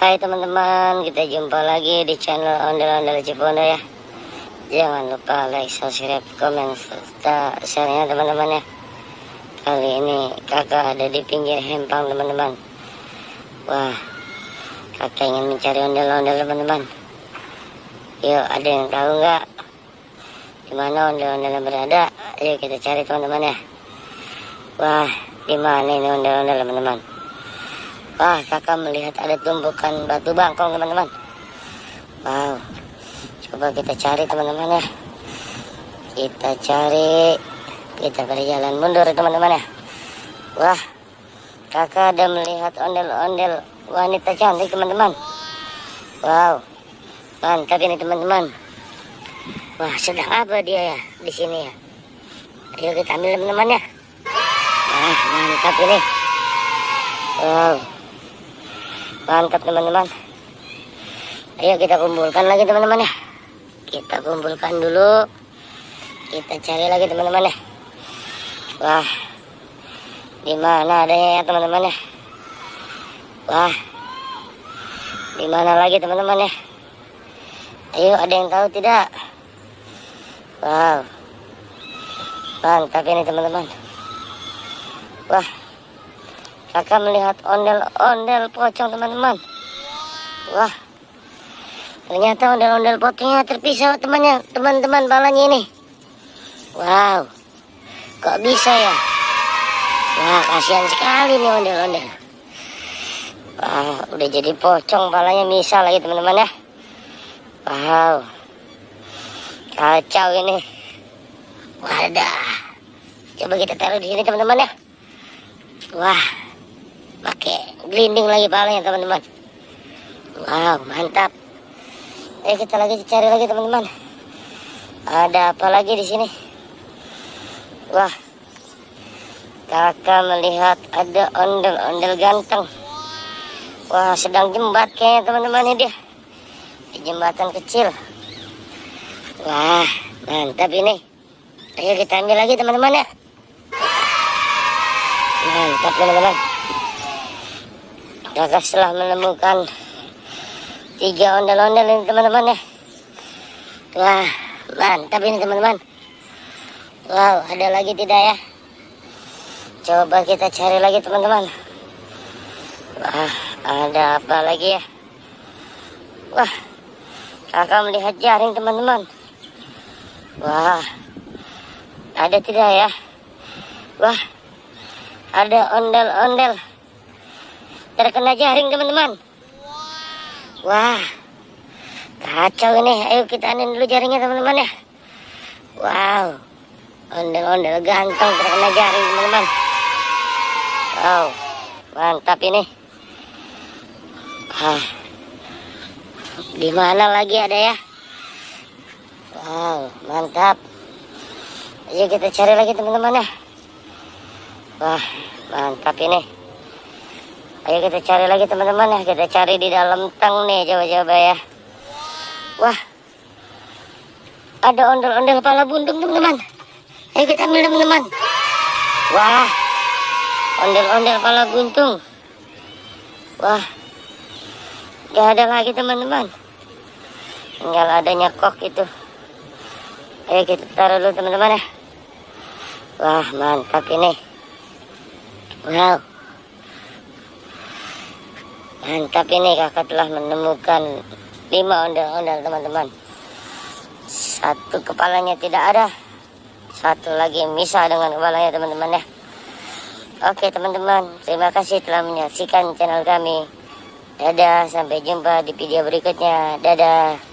Hai teman-teman, kita jumpa lagi di channel Ondel-Ondel Cipondo ya. Jangan lupa like, subscribe, komen, serta share-nya teman-teman ya. Kali ini kakak ada di pinggir hempang teman-teman. Wah, kakak ingin mencari ondel-ondel teman-teman. Yuk, ada yang tahu nggak di mana ondel-ondel berada? Ayo kita cari teman-teman ya. Wah, di mana ini ondel-ondel teman-teman? Wah, kakak melihat ada tumpukan batu bangkong teman-teman. Wow, coba kita cari teman-teman ya. Kita cari, kita berjalan mundur teman-teman ya. Wah, kakak ada melihat ondel-ondel wanita cantik teman-teman. Wow, mantap ini teman-teman. Wah, sedang apa dia ya di sini ya? Ayo kita ambil teman-teman ya. Wah, mantap ini. Wow, mantap teman-teman. Ayo kita kumpulkan lagi teman-teman ya. Kita kumpulkan dulu. Kita cari lagi teman-teman ya. Wah, di mana adanya ya teman-teman ya? Wah, di mana lagi teman-teman ya? Ayo, ada yang tahu tidak? Wow, mantap ini teman-teman. Wah, kakak melihat ondel-ondel pocong teman-teman. Wah, ternyata ondel-ondel pocongnya terpisah teman-teman balanya ini. Wow, kok bisa ya? Wah, kasihan sekali nih ondel-ondel. Wah, udah jadi pocong balanya misal lagi teman-teman ya. Wow, kacau ini. Wadah, coba kita taruh di sini teman-teman ya. Wah, pakai gelinding lagi palanya teman-teman. Wow, mantap. Ayo kita cari lagi teman-teman. Ada apa lagi di sini? Wah, kakak melihat ada ondel-ondel ganteng. Wah, sedang jembat kayaknya teman-teman ini dia. Di jembatan kecil. Wah, mantap ini. Ayo kita ambil lagi teman-teman ya. Mantap teman-teman. Kakak setelah menemukan 3 ondel-ondel ini teman-teman ya. Wah, mantap ini teman-teman. Wow, ada lagi tidak ya? Coba kita cari lagi teman-teman. Wah, ada apa lagi ya? Wah, kakak melihat jaring teman-teman. Wah, ada tidak ya? Wah, ada ondel-ondel terkena jaring teman-teman. Wah, kacau ini. Ayo kita anin dulu jaringnya teman-teman ya. Wow, ondel-ondel ganteng terkena jaring teman-teman. Wow, mantap ini. Di mana lagi ada ya? Wow, mantap. Ayo kita cari lagi teman-teman ya. Wah, mantap ini. Ayo kita cari lagi teman-teman ya. Kita cari di dalam tang nih, coba-coba ya. Wah, ada ondel-ondel kepala buntung teman-teman. Ayo kita ambil teman-teman. Wah, ondel-ondel kepala buntung. Wah, gak ada lagi teman-teman. Tinggal adanya kok itu. Ayo kita taruh dulu teman-teman ya. Wah, mantap ini. Wow, mantap ini. Kakak telah menemukan 5 ondel-ondel teman-teman. 1 kepalanya tidak ada, 1 lagi misah dengan kepalanya teman-teman ya. Oke teman-teman, terima kasih telah menyaksikan channel kami. Dadah, sampai jumpa di video berikutnya. Dadah.